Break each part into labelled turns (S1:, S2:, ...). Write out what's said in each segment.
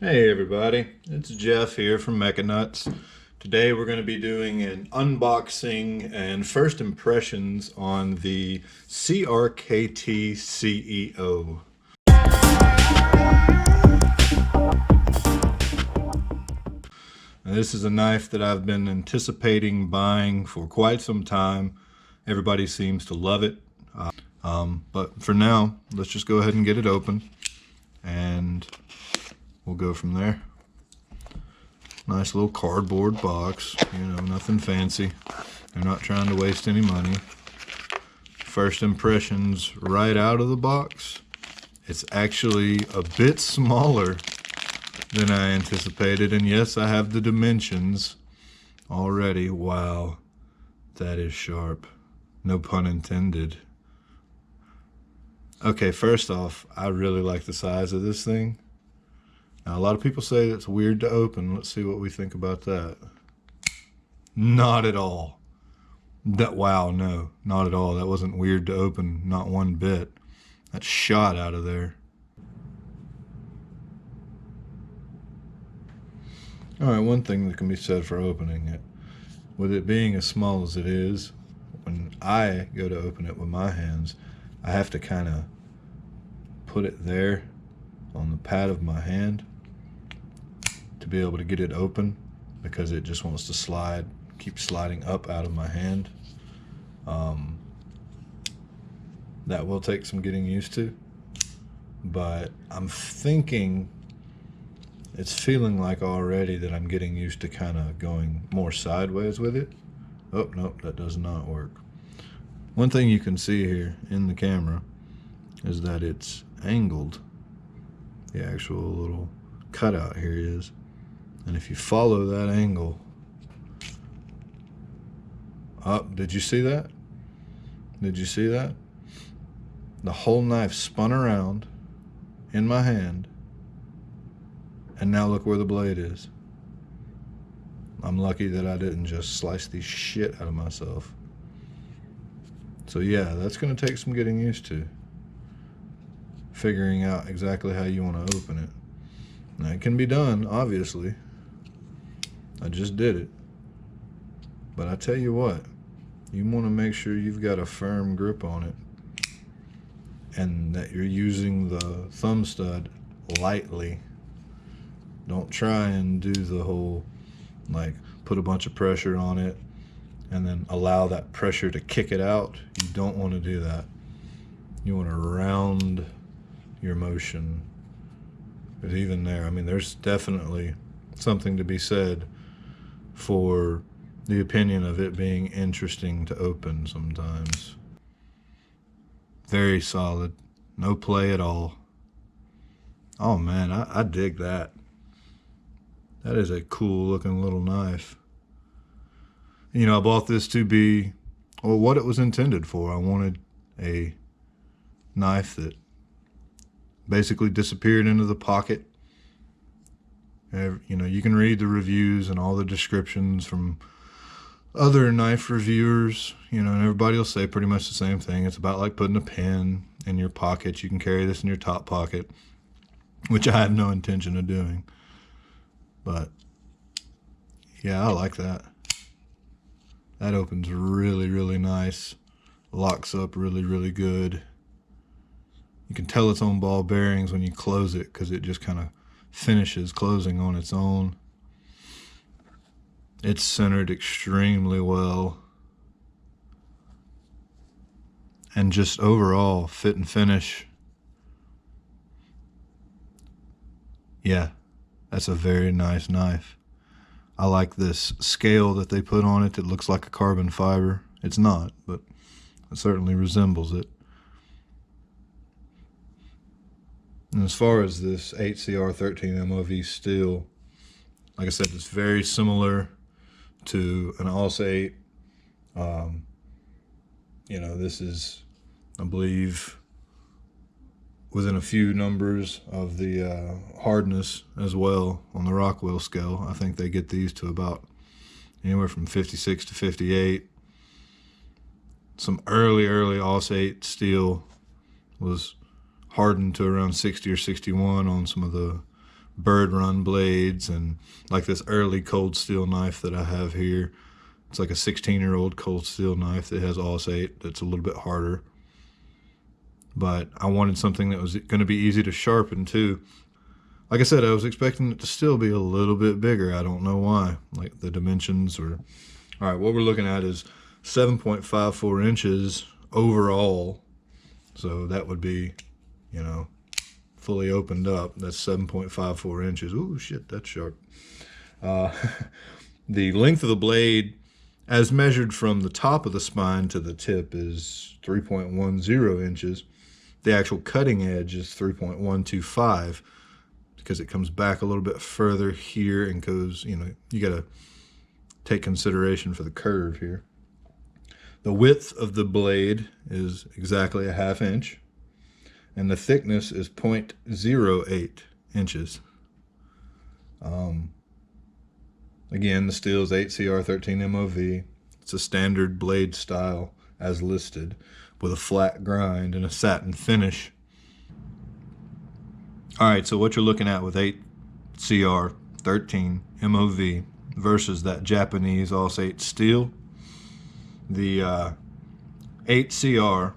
S1: Hey everybody, it's Jeff here from Mechanuts. Today we're going to be doing an unboxing and first impressions on the CRKT CEO. Now, this is a knife that I've been anticipating buying for quite some time. Everybody seems to love it. But for now, let's just go ahead and get it open and we'll go from there. Nice little cardboard box, nothing fancy. They're not trying to waste any money. First impressions right out of the box. It's actually a bit smaller than I anticipated, and yes, I have the dimensions already. Wow, that is sharp. No pun intended. Okay, first off, I really like the size of this thing. Now, a lot of people say it's weird to open. Let's see what we think about that. Not at all. Wow, no, not at all. That wasn't weird to open, not one bit. That shot out of there. All right, one thing that can be said for opening it, with it being as small as it is, when I go to open it with my hands, I have to kind of put it there on the pad of my hand to be able to get it open, because it just wants to slide, keep sliding up out of my hand. That will take some getting used to, but I'm thinking it's feeling like already that I'm getting used to kind of going more sideways with it. Oh, nope, that does not work. One thing you can see here in the camera is that it's angled. The actual little cutout here is. And if you follow that angle up, did you see that? Did you see that? The whole knife spun around in my hand, and now look where the blade is. I'm lucky that I didn't just slice the shit out of myself. So yeah, that's going to take some getting used to. Figuring out exactly how you want to open it. Now, it can be done, obviously. I just did it. But I tell you what, you want to make sure you've got a firm grip on it and that you're using the thumb stud lightly. Don't try and do the whole, like, put a bunch of pressure on it and then allow that pressure to kick it out. You don't want to do that. You want to round your motion. But even there, I mean, there's definitely something to be said for the opinion of it being interesting to open sometimes. Very solid, no play at all. Oh man, I dig that. That is a cool looking little knife. I bought this to be, well, what it was intended for. I wanted a knife that basically disappeared into the pocket. You can read the reviews and all the descriptions from other knife reviewers, and everybody will say pretty much the same thing. It's about like putting a pen in your pocket. You can carry this in your top pocket, which I have no intention of doing. But yeah, I like that. That opens really, really nice. Locks up really, really good. You can tell it's on ball bearings when you close it, because it just kind of finishes closing on its own. It's centered extremely well. And just overall fit and finish. Yeah, that's a very nice knife. I like this scale that they put on it that looks like a carbon fiber. It's not, but it certainly resembles it. And as far as this 8Cr13MoV steel, like I said, it's very similar to an AUS8. This is, I believe, within a few numbers of the hardness as well on the Rockwell scale. I think they get these to about anywhere from 56 to 58. Some early AUS8 steel was hardened to around 60 or 61 on some of the bird run blades, and like this early cold steel knife that I have here. It's like a 16-year-old cold steel knife that has AUS8 that's a little bit harder. But I wanted something that was going to be easy to sharpen too. Like I said, I was expecting it to still be a little bit bigger. I don't know why. Like the dimensions were... All right, what we're looking at is 7.54 inches overall. So that would be, you know, fully opened up. That's 7.54 inches. Ooh, shit, that's sharp. The length of the blade, as measured from the top of the spine to the tip, is 3.10 inches. The actual cutting edge is 3.125 because it comes back a little bit further here and goes, you know, you got to take consideration for the curve here. The width of the blade is exactly a 1/2 inch, and the thickness is 0.08 inches. Again, the steel is 8Cr13MoV. It's a standard blade style as listed, with a flat grind and a satin finish. All right, so what you're looking at with 8Cr13MoV versus that Japanese AUS8 steel, the 8Cr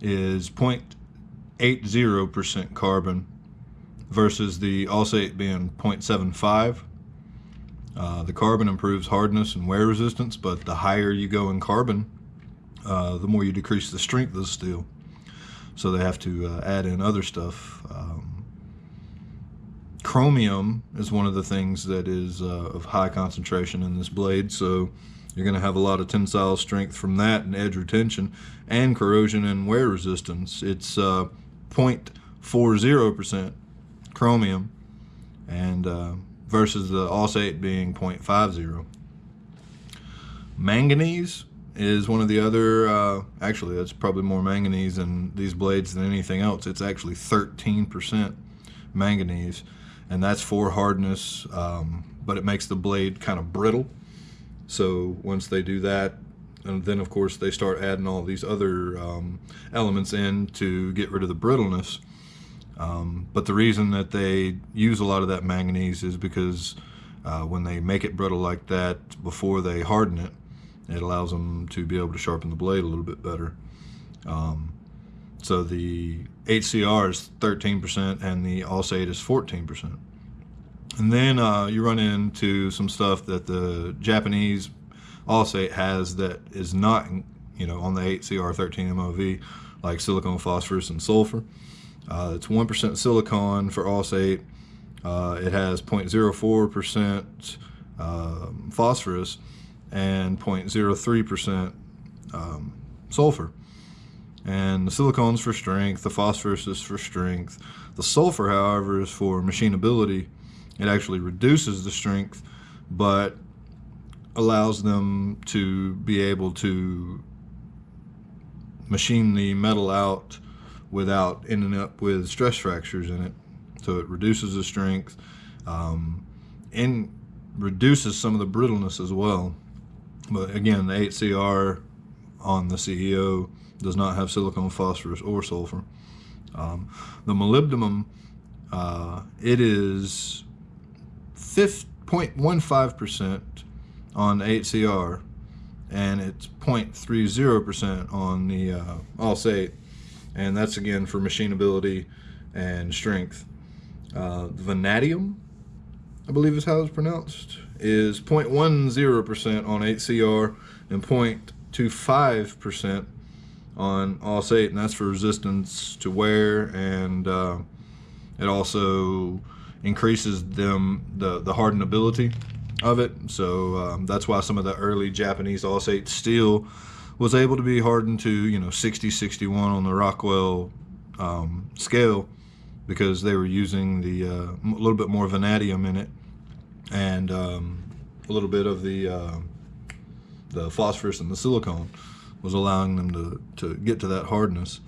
S1: is 0.80% carbon versus the AUS8 being 0.75. The carbon improves hardness and wear resistance, but the higher you go in carbon, the more you decrease the strength of the steel. So they have to add in other stuff. Chromium is one of the things that is of high concentration in this blade, so you're going to have a lot of tensile strength from that, and edge retention, and corrosion and wear resistance. It's 0.40% chromium, and versus the AUS8 being 0.50. Manganese is one of the other, actually that's probably more manganese in these blades than anything else. It's actually 13% manganese, and that's for hardness, but it makes the blade kind of brittle. So once they do that, and then of course they start adding all these other elements in to get rid of the brittleness. But the reason that they use a lot of that manganese is because when they make it brittle like that before they harden it, it allows them to be able to sharpen the blade a little bit better. So the 8Cr is 13% and the AUS8 is 14%. And then you run into some stuff that the Japanese AUS8 has that is not, you know, on the 8Cr13MoV, like silicon, phosphorus, and sulfur. It's 1% silicon for AUS8. It has 0.04% phosphorus and 0.03% sulfur. And the silicon's for strength, the phosphorus is for strength. The sulfur, however, is for machinability. It actually reduces the strength, but allows them to be able to machine the metal out without ending up with stress fractures in it. So it reduces the strength and reduces some of the brittleness as well. But again, the 8Cr on the CEO does not have silicon, phosphorus, or sulfur. The molybdenum, it is 0.15% on the 8Cr, and it's 0.30% on the AUS8, and that's again for machinability and strength. Vanadium, I believe is how it's pronounced, is 0.10% on 8Cr and 0.25% on AUS8, and that's for resistance to wear, and it also increases the hardenability of it. So that's why some of the early Japanese AUS8 steel was able to be hardened to, you know, 60, 61 on the Rockwell scale, because they were using the a little bit more vanadium in it, and a little bit of the phosphorus and the silicone was allowing them to get to that hardness.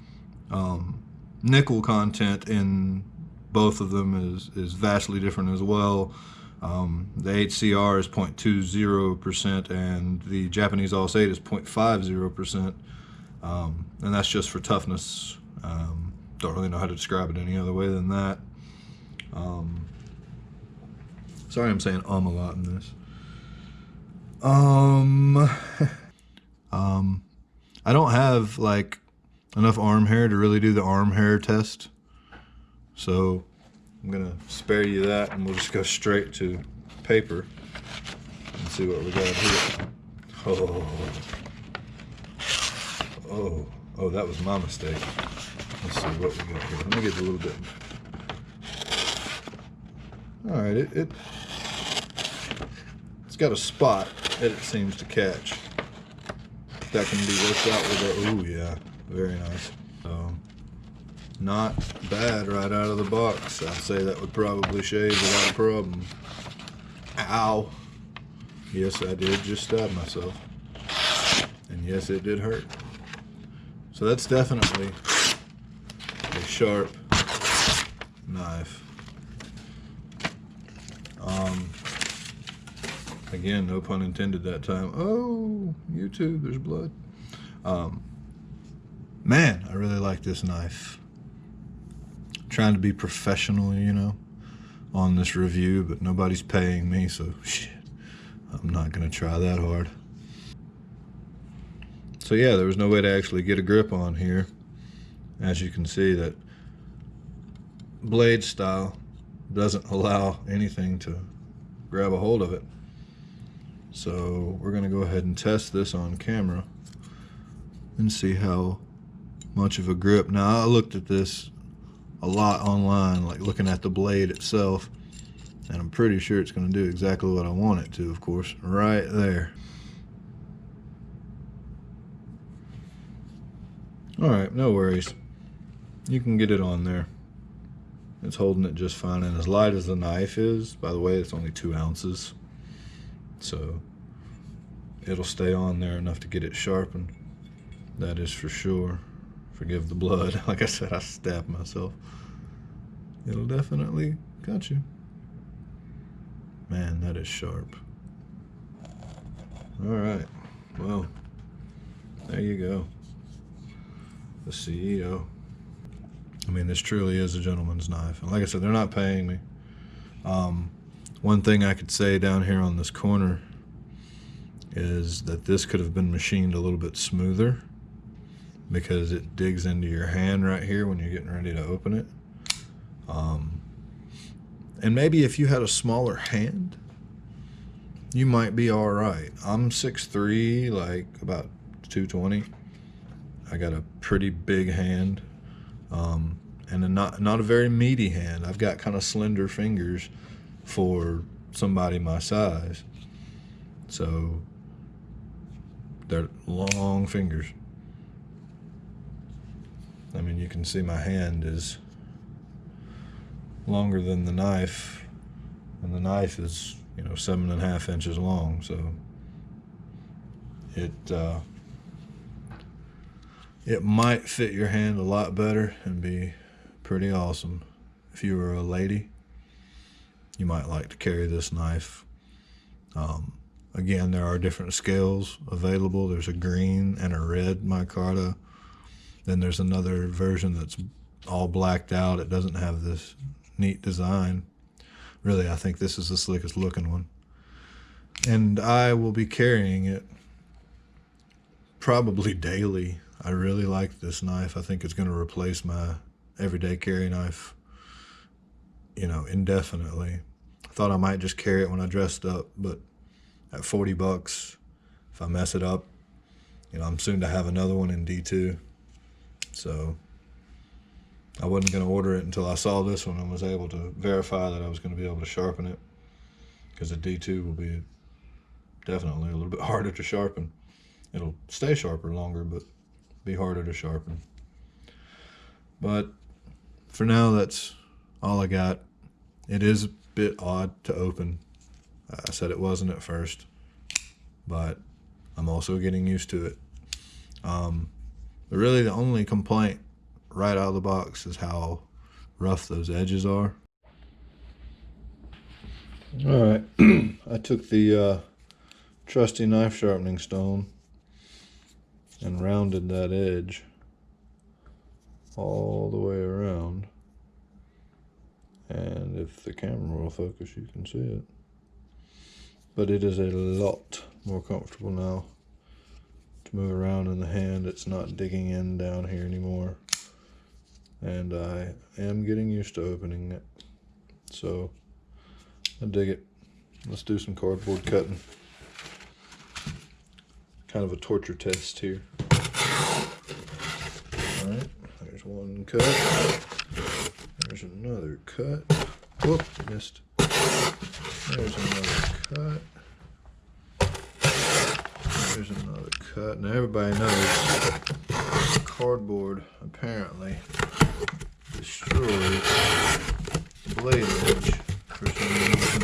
S1: Nickel content in both of them is vastly different as well. The 8Cr is 0.20% and the Japanese AUS8 is 0.50%, and that's just for toughness. Don't really know how to describe it any other way than that. Sorry I'm saying a lot in this. I don't have like enough arm hair to really do the arm hair test. So I'm gonna spare you that and we'll just go straight to paper and see what we got here. Oh, that was my mistake. Let's see what we got here. Let me get a little bit. All right, it's got a spot that it seems to catch. That can be worked out with a, ooh yeah, very nice. So, not bad right out of the box. I'd say that would probably shave without a problem. Ow. Yes, I did just stab myself. And yes, it did hurt. So that's definitely a sharp knife. Again, no pun intended that time. Oh, YouTube, there's blood. Man, I really like this knife. Trying to be professional, you know, on this review, but nobody's paying me, so shit, I'm not gonna try that hard. So yeah, there was no way to actually get a grip on here. As you can see, that blade style doesn't allow anything to grab a hold of it. So we're gonna go ahead and test this on camera and see how much of a grip. Now I looked at this a lot online, like looking at the blade itself, and I'm pretty sure it's gonna do exactly what I want it to, of course, right there. All right, no worries. You can get it on there. It's holding it just fine, and as light as the knife is, by the way, it's only 2 ounces. So it'll stay on there enough to get it sharpened. That is for sure. Forgive the blood. Like I said, I stabbed myself. It'll definitely cut you. Man, that is sharp. All right, well, there you go. The CEO. I mean, this truly is a gentleman's knife. And like I said, they're not paying me. One thing I could say down here on this corner is that this could have been machined a little bit smoother because it digs into your hand right here when you're getting ready to open it. And maybe if you had a smaller hand, you might be all right. I'm 6'3", like about 220. I got a pretty big hand, and not a very meaty hand. I've got kind of slender fingers for somebody my size. So they're long fingers. I mean, you can see my hand is longer than the knife, and the knife is, you know, 7.5 inches long. So it might fit your hand a lot better and be pretty awesome. If you were a lady, you might like to carry this knife. Again, there are different scales available. There's a green and a red micarta. Then there's another version that's all blacked out. It doesn't have this neat design. Really, I think this is the slickest looking one. And I will be carrying it probably daily. I really like this knife. I think it's going to replace my everyday carry knife, you know, indefinitely. I thought I might just carry it when I dressed up, but at $40, if I mess it up, you know, I'm soon to have another one in D2. So I wasn't going to order it until I saw this one and was able to verify that I was going to be able to sharpen it, because the D2 will be definitely a little bit harder to sharpen. It'll stay sharper longer, but be harder to sharpen. But for now, that's all I got. It is a bit odd to open. I said it wasn't at first, but I'm also getting used to it. But really the only complaint right out of the box is how rough those edges are. All right, I took the trusty knife sharpening stone and rounded that edge all the way around. And if the camera will focus, you can see it. but it is a lot more comfortable now to move around in the hand. It's not digging in down here anymore, and I am getting used to opening it, so I dig it. Let's do some cardboard cutting. Kind of a torture test here. All right, there's one cut. There's another cut. Whoop, missed. There's another cut. There's another cut. Now everybody knows cardboard apparently destroys the blade edge for some reason.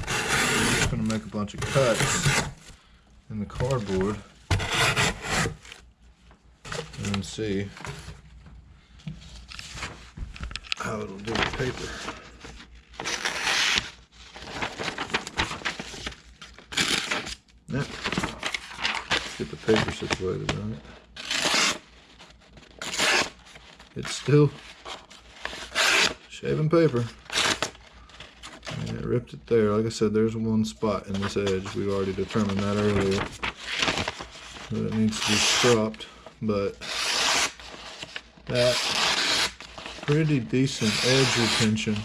S1: I'm just going to make a bunch of cuts in the cardboard and see how it'll do with paper. Yep. Let's get the paper situated on it. It's still shaving paper. And it ripped it there. Like I said, there's one spot in this edge. We've already determined that earlier. That it needs to be stropped, but that pretty decent edge retention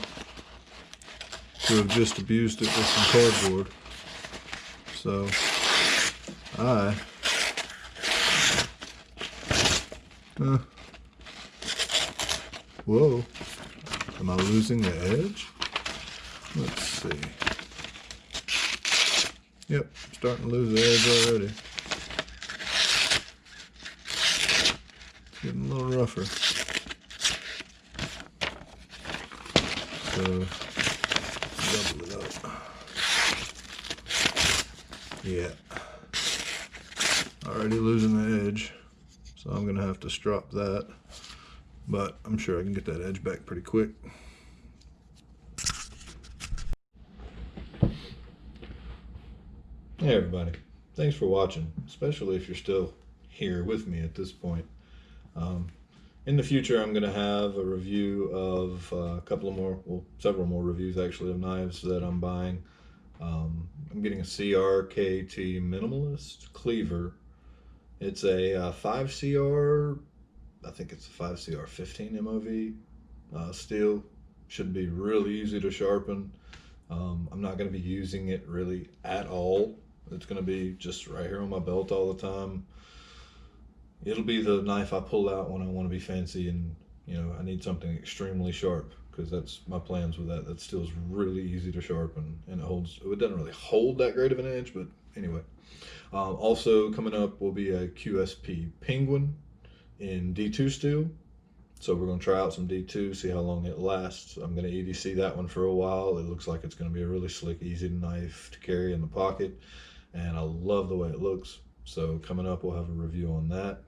S1: to have just abused it with some cardboard. So whoa, am I losing the edge? Let's see. Yep, starting to lose the edge already. It's getting a little rougher. So, double it up. Yeah. Already losing the edge, so I'm gonna have to strop that, but I'm sure I can get that edge back pretty quick. Hey everybody, thanks for watching, especially if you're still here with me at this point. In the future, I'm going to have a review of a couple of more, well, several more reviews actually of knives that I'm buying. I'm getting a CRKT minimalist cleaver. It's a 5CR, I think it's a 5CR13MoV steel. Should be really easy to sharpen. I'm not going to be using it really at all. It's going to be just right here on my belt all the time. It'll be the knife I pull out when I want to be fancy and, you know, I need something extremely sharp, because that's my plans with that. That steel is really easy to sharpen, and it doesn't really hold that great of an edge, but anyway. Also coming up will be a QSP Penguin in D2 steel. So we're going to try out some D2, see how long it lasts. I'm going to EDC that one for a while. It looks like it's going to be a really slick, easy knife to carry in the pocket, and I love the way it looks. So coming up, we'll have a review on that.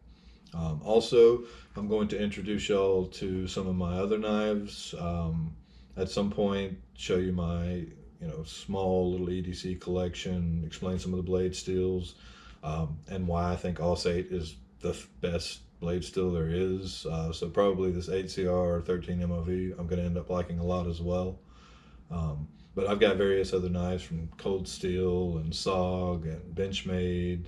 S1: Also, I'm going to introduce y'all to some of my other knives. At some point, show you my small little EDC collection, explain some of the blade steels, and why I think AUS8 is the best blade steel there is. So probably this 8Cr13MoV I'm going to end up liking a lot as well. But I've got various other knives from Cold Steel and SOG and Benchmade.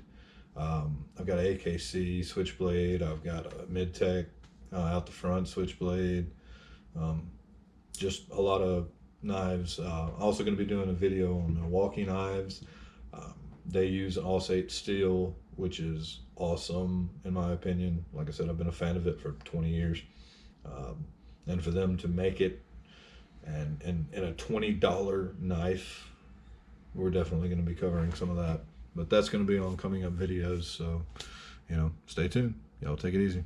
S1: I've got an AKC switchblade. I've got a mid-tech out the front switchblade. Just a lot of knives. Also going to be doing a video on Milwaukee knives. They use AUS8 steel, which is awesome in my opinion. Like I said, I've been a fan of it for 20 years. And for them to make it and in a $20 knife, we're definitely going to be covering some of that. But that's going to be on coming up videos, so stay tuned. Y'all take it easy.